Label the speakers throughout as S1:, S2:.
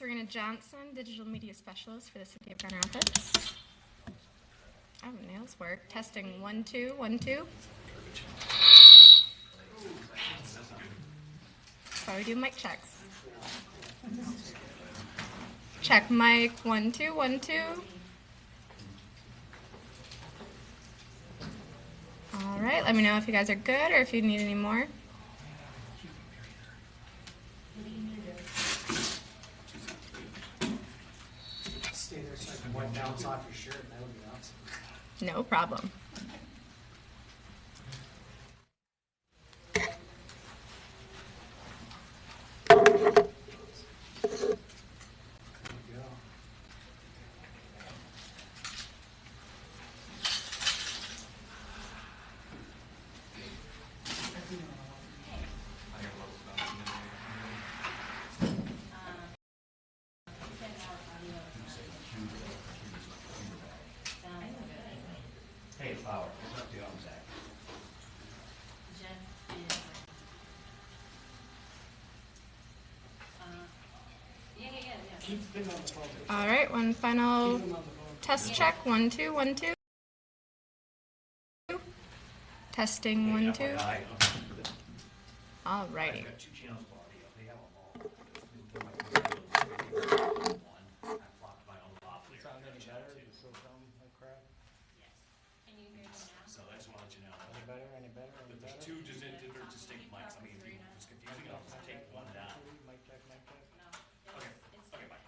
S1: Serena Johnson, Digital Media Specialist for the City of Grand Rapids. Oh, nails work. Testing 1 2 1 2. That's how we do mic checks. Check mic 1 2 1 2. All right, let me know if you guys are good or if you need any more.
S2: Stay there so I can wipe bounce off your shirt. That would be awesome.
S1: No problem.
S3: Hey, Flower, it's up to you, Zach.
S2: Keep them on the phone.
S1: All right, one final
S2: Keep them on the phone.
S1: test check 1 2 1 2. Testing 1 2. All righty.
S3: I've got 2 channels for audio. They have them all. One, I flopped my own lavalier.
S2: Sound any better? Does it still sound like crap?
S4: Can you hear me now?
S3: So I just want to let you know.
S2: Any better? Any better? Any
S3: There's
S2: better?
S3: 2 distinct mics. I mean, if it's confusing, I'll just take one down.
S2: Mic check, mic check.
S4: No.
S3: Okay,
S4: It's
S3: okay, bye.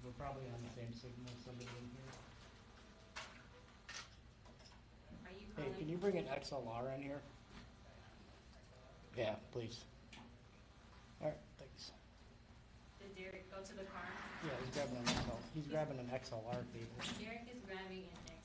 S2: We're probably on the same signal, somebody in here.
S4: Are you
S2: Hey,
S4: calling?
S2: can you bring an XLR in here? Yeah, please. All right, thanks.
S4: Did Derek go to the car?
S2: Yeah, he's grabbing an XLR. He's grabbing an XLR cable.
S4: Derek is grabbing an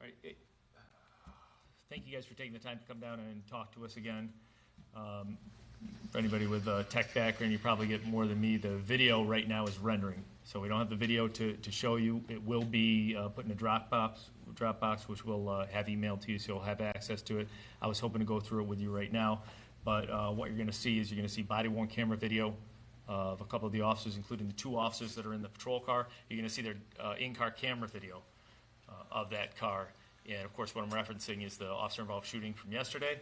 S5: right. Thank you guys for taking the time to come down and talk to us again. For anybody with a tech background, you probably get more than me. The video right now is rendering, so we don't have the video to show you. It will be put in a Dropbox, which we'll have emailed to you, so you'll have access to it. I was hoping to go through it with you right now, but what you're going to see is you're going to see body-worn camera video of a couple of the officers, including the 2 officers that are in the patrol car. You're going to see their in-car camera video of that car. And, of course, what I'm referencing is the officer-involved shooting from yesterday.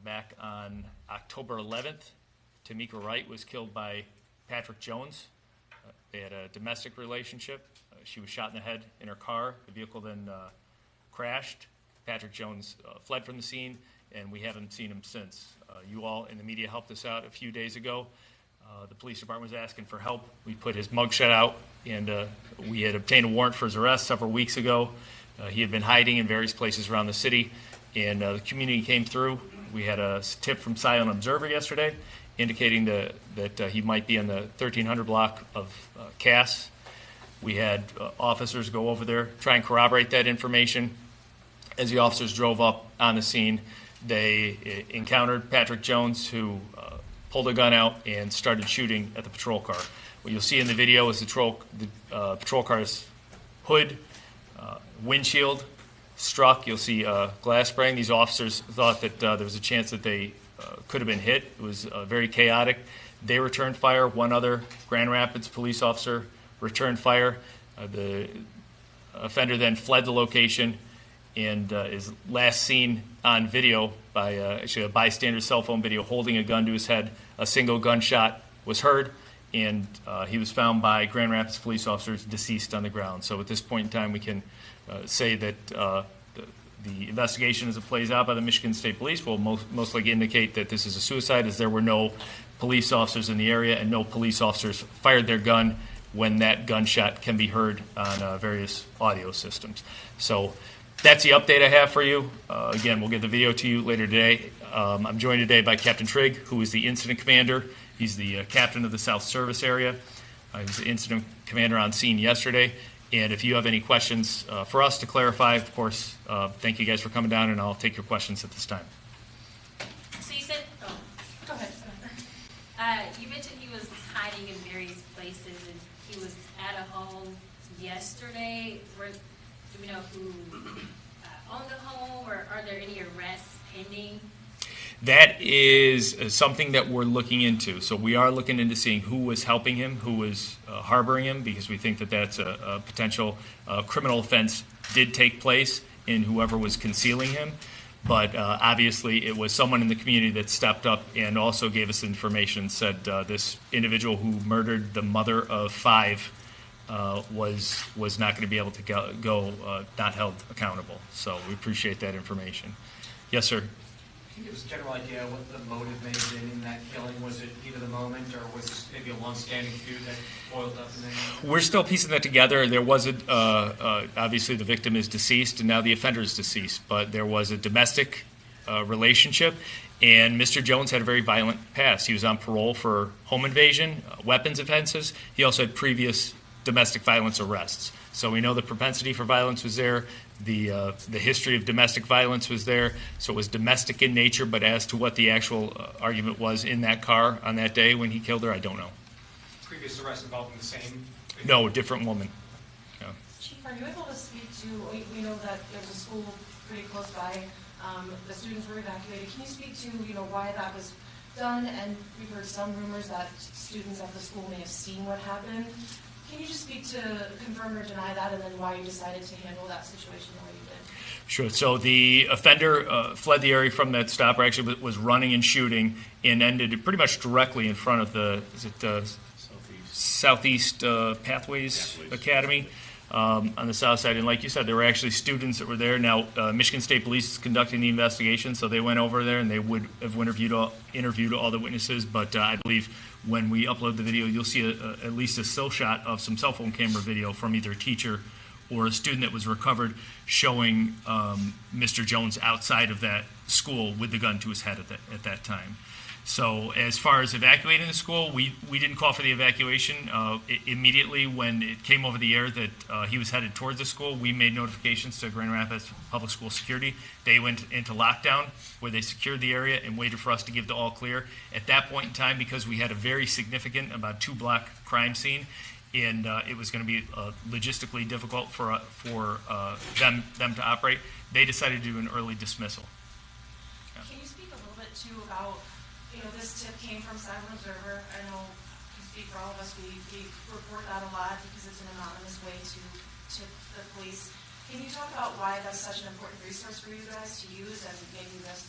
S5: Back on October 11th, Tamika Wright was killed by Patrick Jones. They had a domestic relationship. She was shot in the head in her car. The vehicle then crashed. Patrick Jones fled from the scene, and we haven't seen him since. You all in the media helped us out a few days ago. The police department was asking for help. We put his mugshot out, and we had obtained a warrant for his arrest several weeks ago. He had been hiding in various places around the city, and the community came through. We had a tip from Silent Observer yesterday indicating that he might be in the 1300 block of Cass. We had officers go over there, try and corroborate that information. As the officers drove up on the scene, they encountered Patrick Jones, who pulled a gun out and started shooting at the patrol car. What you'll see in the video is the patrol car's hood, windshield struck. You'll see glass spraying. These officers thought that there was a chance that they could have been hit. It was very chaotic. They returned fire. One other Grand Rapids police officer returned fire. The offender then fled the location and is last seen on video by actually a bystander's cell phone video holding a gun to his head. A single gunshot was heard, and he was found by Grand Rapids police officers deceased on the ground. So at this point in time, we can say that the investigation as it plays out by the Michigan State Police will most likely indicate that this is a suicide, as there were no police officers in the area and no police officers fired their gun when that gunshot can be heard on various audio systems. So that's the update I have for you. Again, we'll get the video to you later today. I'm joined today by Captain Trigg, who is the incident commander. He's the captain of the South Service area. He was the incident commander on scene yesterday. And if you have any questions for us to clarify, of course, thank you guys for coming down, and I'll take your questions at this time.
S4: So you said, go ahead. You mentioned he was hiding in various places, and he was at a home yesterday. Do we know who owned the home, or are there any arrests pending?
S5: That is something that we're looking into. So we are looking into seeing who was helping him, who was harboring him, because we think that that's a potential criminal offense did take place in whoever was concealing him. But obviously it was someone in the community that stepped up and also gave us information, said this individual who murdered the mother of 5 was not going to be able to go not held accountable. So we appreciate that information. Yes, sir.
S3: Can you give us a general idea what the motive may have been in that killing? Was it heat of the moment, or was this maybe a long-standing feud that boiled up in the end?
S5: We're still piecing that together. There was obviously the victim is deceased, and now the offender is deceased, but there was a domestic relationship, and Mr. Jones had a very violent past. He was on parole for home invasion, weapons offenses. He also had previous domestic violence arrests. So we know the propensity for violence was there. The history of domestic violence was there. So it was domestic in nature, but as to what the actual argument was in that car on that day when he killed her, I don't know.
S3: Previous arrests involving the same?
S5: No, different woman. Yeah.
S6: Chief, are you able to speak to, we know that there's a school pretty close by, the students were evacuated. Can you speak to, why that was done? And we've heard some rumors that students at the school may have seen what happened. Can you just speak to confirm or deny that, and then why you decided to handle that situation the way you did?
S5: Sure. So the offender fled the area from that stop, or actually was running and shooting, and ended pretty much directly in front of the Southeast Pathways Academy on the south side. And like you said, there were actually students that were there. Now, Michigan State Police is conducting the investigation, so they went over there and they would have interviewed all the witnesses. But I believe when we upload the video, you'll see at least a still shot of some cell phone camera video from either a teacher or a student that was recovered showing Mr. Jones outside of that school with the gun to his head at that time. So as far as evacuating the school, we didn't call for the evacuation. Immediately when it came over the air that he was headed towards the school, we made notifications to Grand Rapids Public School Security. They went into lockdown where they secured the area and waited for us to give the all clear. At that point in time, because we had a very significant, about 2-block crime scene, and it was going to be logistically difficult for them to operate, they decided to do an early dismissal.
S6: Can you speak a little bit too about, this tip came from Silent Observer. I know you speak for all of us. We report that a lot because it's an anonymous way to tip the police. Can you talk about why that's such an important resource for you guys to use, and maybe this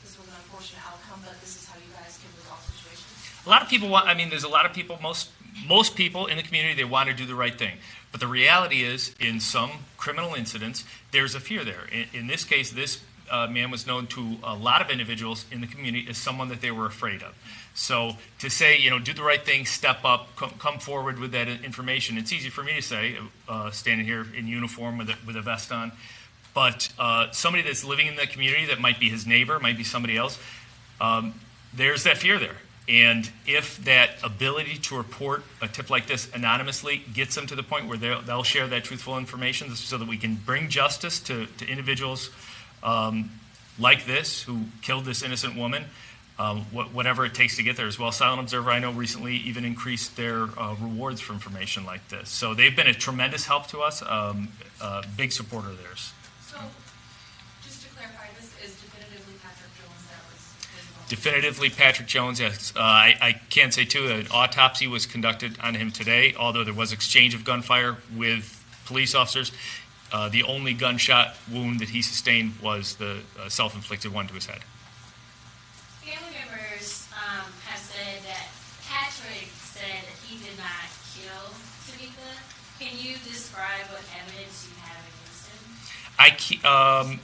S6: was an unfortunate outcome, but this is how you guys can resolve situations?
S5: A lot of people there's a lot of people, most people in the community, they want to do the right thing. But the reality is, in some criminal incidents, there's a fear there. In this case, this man was known to a lot of individuals in the community as someone that they were afraid of. So to say, do the right thing, step up, come forward with that information, it's easy for me to say, standing here in uniform with a vest on. But somebody that's living in that community, that might be his neighbor, might be somebody else, there's that fear there. And if that ability to report a tip like this anonymously gets them to the point where they'll share that truthful information so that we can bring justice to individuals like this, who killed this innocent woman, whatever it takes to get there as well. Silent Observer, I know, recently even increased their rewards for information like this. So they've been a tremendous help to us, big supporter of theirs.
S6: So, just to clarify, this is definitively Patrick Jones that was involved?
S5: Definitively Patrick Jones, yes. I can say, too, an autopsy was conducted on him today, although there was exchange of gunfire with police officers. The only gunshot wound that he sustained was the self-inflicted one to his head.
S4: Family members have said that Patrick said that he did not kill Tamika. Can you describe what evidence you have against him?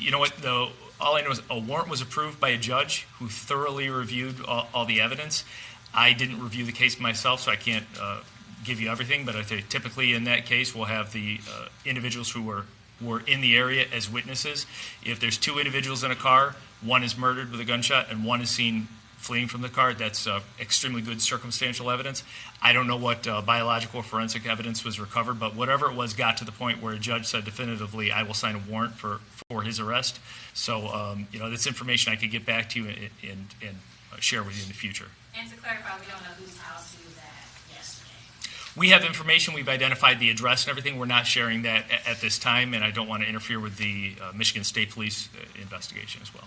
S5: You know what, though? All I know is a warrant was approved by a judge who thoroughly reviewed all the evidence. I didn't review the case myself, so I can't give you everything, but I think typically in that case we'll have the individuals who were in the area as witnesses. If there's 2 individuals in a car, one is murdered with a gunshot and one is seen fleeing from the car, that's extremely good circumstantial evidence. I don't know what biological or forensic evidence was recovered, but whatever it was got to the point where a judge said definitively, I will sign a warrant for his arrest. So, that's information I could get back to you and share with you in the future.
S4: And to clarify, we don't know whose house he was at yesterday.
S5: We have information. We've identified the address and everything. We're not sharing that at this time, and I don't want to interfere with the Michigan State Police investigation as well.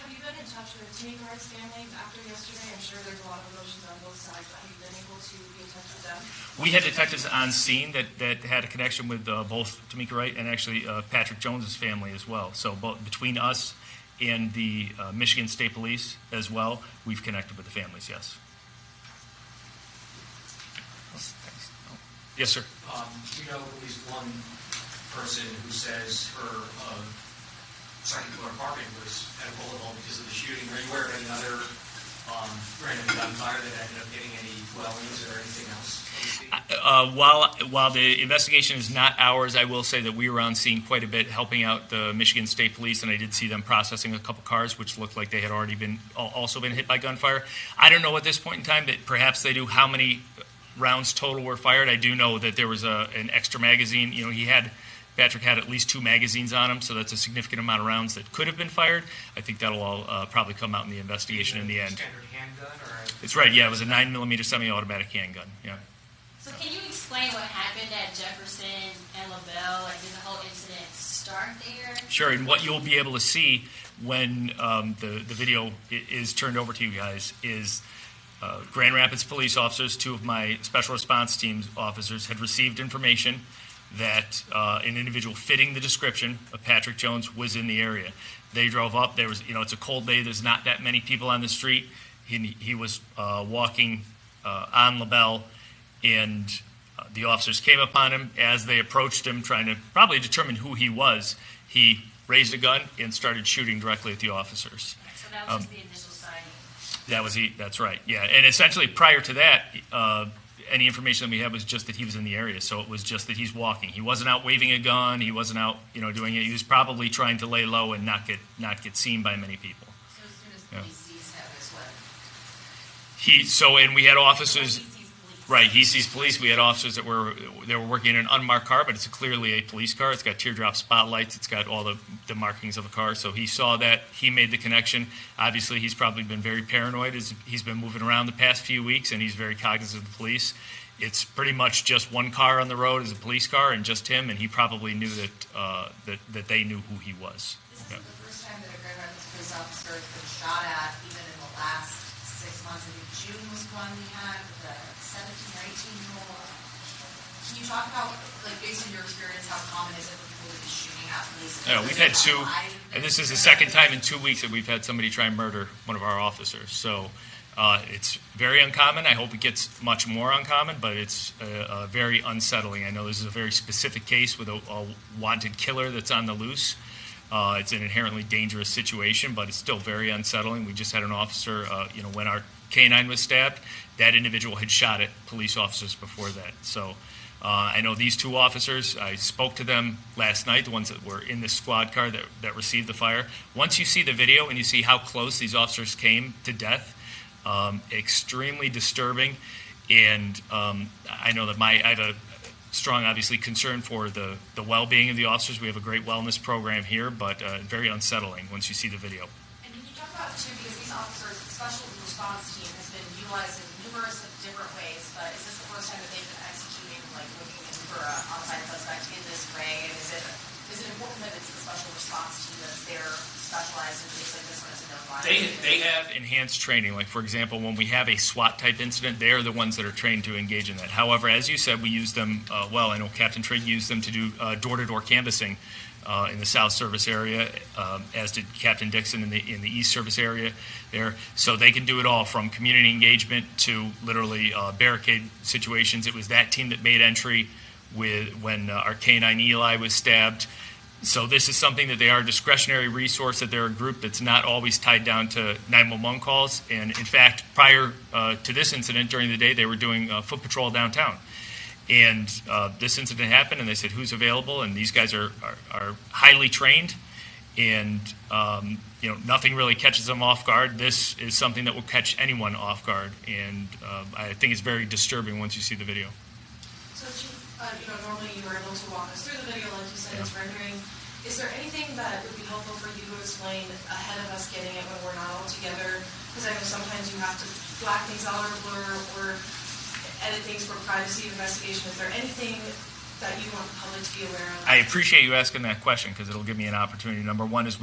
S6: Have you been in touch with Tamika Wright's family after yesterday? I'm sure there's a lot of emotions on both sides, but have you been able to be in touch with them?
S5: We had detectives on scene that had a connection with both Tamika Wright and actually Patrick Jones's family as well. So between us and the Michigan State Police as well, we've connected with the families, yes. Yes, sir.
S3: We know at least one person who says her second floor apartment was at a bullet hole because of the shooting. Are you aware of any other random gunfire that ended up hitting any dwellings or anything else?
S5: While the investigation is not ours, I will say that we were on scene quite a bit helping out the Michigan State Police, and I did see them processing a couple cars which looked like they had already also been hit by gunfire. I don't know at this point in time, that perhaps they do how many rounds total were fired. I do know that there was an extra magazine. Patrick had at least 2 magazines on him, so that's a significant amount of rounds that could have been fired. I think that'll all probably come out in the investigation in the end.
S3: Standard handgun?
S5: It's right, yeah, it was a 9mm semi-automatic handgun, yeah.
S4: So can you explain what happened at Jefferson and LaBelle? Like, did the whole incident start there?
S5: Sure, and what you'll be able to see when the video is turned over to you guys is Grand Rapids police officers, 2 of my special response team's officers, had received information that an individual fitting the description of Patrick Jones was in the area. They drove up. There was, it's a cold day. There's not that many people on the street. He was walking on LaBelle, and the officers came upon him. As they approached him, trying to probably determine who he was, he raised a gun and started shooting directly at the officers.
S4: So that was just the initial sighting.
S5: That's right, yeah. And essentially prior to that, any information that we had was just that he was in the area. So it was just that he's walking. He wasn't out waving a gun. He wasn't out, doing it. He was probably trying to lay low and not get seen by many people.
S7: So as soon as police sees him is what?
S5: And we had officers.
S4: He sees police.
S5: Right, he sees police. We had officers that were working in an unmarked car, but it's clearly a police car. It's got teardrop spotlights. It's got all the markings of a car. So he saw that. He made the connection. Obviously, he's probably been very paranoid as he's been moving around the past few weeks, and he's very cognizant of the police. It's pretty much just one car on the road is a police car, and just him. And he probably knew that they knew who he was.
S7: This isn't the first time that a Grand Rapids police officer has been shot at, even in the last 6 months. I think June was one we had with a 17 or 18-year-old. Can you talk about, like, based on your experience, how common is it for people to be shooting at police?
S5: We've had two, and this is the second time in 2 weeks that we've had somebody try and murder one of our officers. So it's very uncommon. I hope it gets much more uncommon, but it's very unsettling. I know this is a very specific case with a wanted killer that's on the loose. It's an inherently dangerous situation, but it's still very unsettling. We just had an officer, when our K-9 was stabbed, that individual had shot at police officers before that. So I know these two officers, I spoke to them last night, the ones that were in this squad car that received the fire. Once you see the video and you see how close these officers came to death, extremely disturbing. And I know that I have a strong, obviously, concern for the well-being of the officers. We have a great wellness program here, but very unsettling once you see the video.
S7: And can you talk about, too, because these officers, the special response team has been utilized in numerous different ways, but is this the first time that they've been executing, like looking for an homicide suspect in this way? And is it important that it's the special response team that's there, specialized in things like this one as a known violence?
S5: They have enhanced training. Like, for example, when we have a SWAT-type incident, they are the ones that are trained to engage in that. However, as you said, we use them well. I know Captain Trigg used them to do door-to-door canvassing in the South Service area, as did Captain Dixon in the East Service area there. So they can do it all, from community engagement to literally barricade situations. It was that team that made entry when our K-9 Eli was stabbed. So this is something that they are a discretionary resource, that they're a group that's not always tied down to 911 calls. And in fact, prior to this incident, during the day, they were doing foot patrol downtown. And this incident happened, and they said, who's available? And these guys are highly trained, and nothing really catches them off guard. This is something that will catch anyone off guard, and I think it's very disturbing once you see the video.
S6: So, Chief, normally you were able to walk us through the video, like you said, it's rendering. Is there anything that would be helpful for you to explain ahead of us getting it when we're not all together? Because I know sometimes you have to black things out or blur or edit things for privacy investigation. Is there anything that you want the public to be aware of?
S5: I appreciate you asking that question, because it'll give me an opportunity. Number one is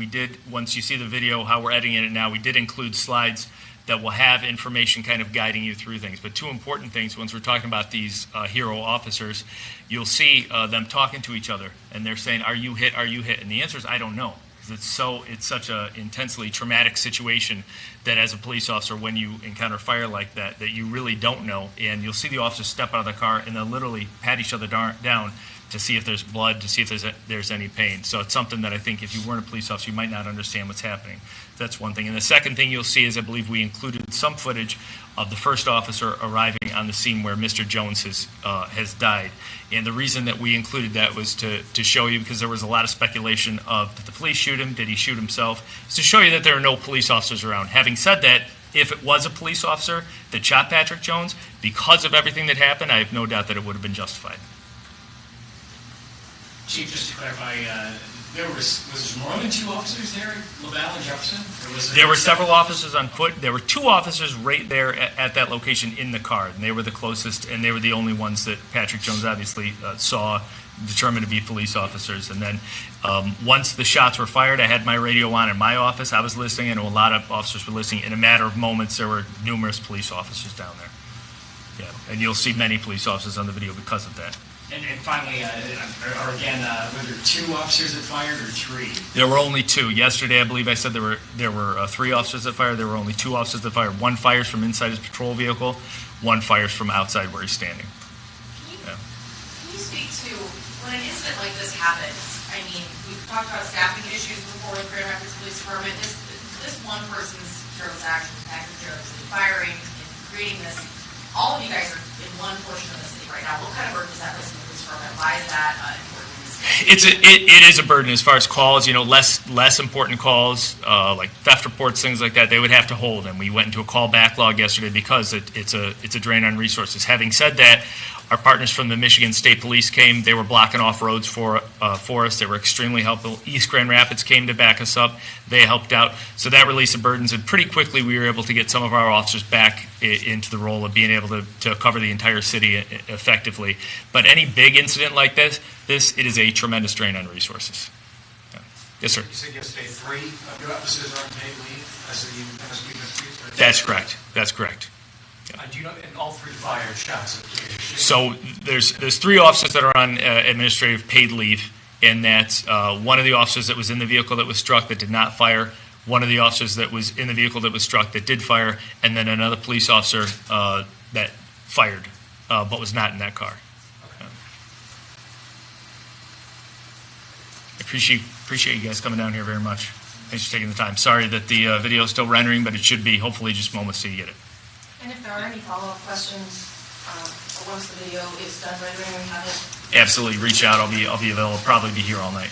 S5: once you see the video, how we're editing it now, we did include slides that will have information kind of guiding you through things. But two important things, once we're talking about these hero officers, you'll see them talking to each other, and they're saying, are you hit, are you hit? And the answer is, I don't know. Because it's such an intensely traumatic situation that as a police officer, when you encounter fire like that you really don't know. And you'll see the officers step out of the car, and they'll literally pat each other down to see if there's blood, to see if there's any pain. So it's something that I think if you weren't a police officer, you might not understand what's happening. That's one thing. And the second thing you'll see is, I believe we included some footage of the first officer arriving on the scene where Mr. Jones has died. And the reason that we included that was to show you, because there was a lot of speculation of, did the police shoot him? Did he shoot himself? It's to show you that there are no police officers around. Having said that, if it was a police officer that shot Patrick Jones, because of everything that happened, I have no doubt that it would have been justified.
S3: Chief, just to clarify, was there more than two officers there, LaValle and Jefferson? Or was
S5: there were several officers on foot. There were two officers right there at that location in the car, and they were the closest, and they were the only ones that Patrick Jones obviously saw, determined to be police officers. And then once the shots were fired, I had my radio on in my office. I was listening, and a lot of officers were listening. In a matter of moments, there were numerous police officers down there. Yeah, and you'll see many police officers on the video because of that.
S3: And finally, were there two officers that fired or three?
S5: There were only two. Yesterday, I believe I said there were three officers that fired. There were only two officers that fired. One fires from inside his patrol vehicle. One fires from outside where he's standing.
S7: Can you speak to, when an incident like this happens, I mean, we've talked about staffing issues before with Grand Rapids Police Department. This one person's careless actions, Patrick Jones, and firing and creating this, all of you guys are in one portion of the city right now. What kind of burden does that place on the police department? Why is that important?
S5: It is a burden as far as calls, less important calls, like theft reports, things like that, they would have to hold. And we went into a call backlog yesterday because it's a drain on resources. Having said that, our partners from the Michigan State Police came. They were blocking off roads for us. They were extremely helpful. East Grand Rapids came to back us up. They helped out. So that release of burdens, and pretty quickly we were able to get some of our officers back into the role of being able to cover the entire city effectively. But any big incident like this, it is a tremendous drain on resources. Yeah. Yes, sir.
S3: You said yesterday 3 of your officers are on paid leave as of the MSP dispute?
S5: That's correct. That's correct.
S3: Do you know, and all 3 fired shots?
S5: So there's 3 officers that are on administrative paid leave, and that's one of the officers that was in the vehicle that was struck that did not fire, one of the officers that was in the vehicle that was struck that did fire, and then another police officer that fired but was not in that car.
S3: Okay.
S5: Appreciate you guys coming down here very much. Thanks for taking the time. Sorry that the video is still rendering, but it should be hopefully just moments till you get it.
S6: And if there are any follow-up questions, once the video is done rendering, we have it.
S5: Absolutely, reach out. I'll be available. I'll probably be here all night.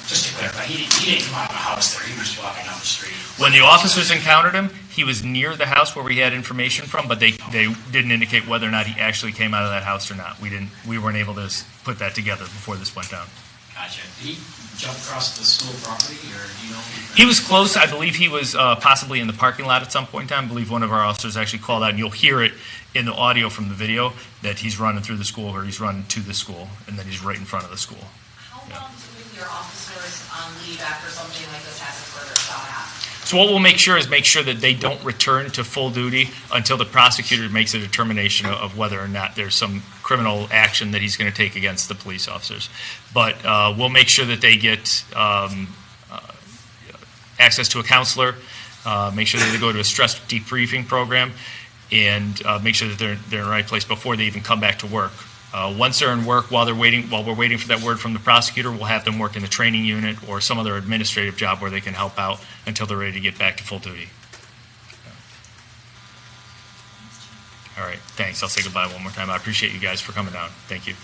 S2: Just to clarify, he didn't come out of the house there. He was walking down the street.
S5: When the officers encountered him, he was near the house where we had information from, but they didn't indicate whether or not he actually came out of that house or not. We weren't able to put that together before this went down.
S2: Gotcha. Did he jump across the school property, or do you know?
S5: He was close. I believe he was possibly in the parking lot at some point in time. I believe one of our officers actually called out, and you'll hear it in the audio from the video, that he's running through the school, or he's running to the school, and then he's right in front of the school.
S7: How long do your officers on leave after something like this happens where they're shot at?
S5: So what we'll make sure that they don't return to full duty until the prosecutor makes a determination of whether or not there's some criminal action that he's going to take against the police officers. But we'll make sure that they get access to a counselor, make sure that they go to a stress debriefing program, and make sure that they're in the right place before they even come back to work. Once they're in work, while we're waiting for that word from the prosecutor, we'll have them work in the training unit or some other administrative job where they can help out until they're ready to get back to full duty. All right, thanks. I'll say goodbye one more time. I appreciate you guys for coming down. Thank you.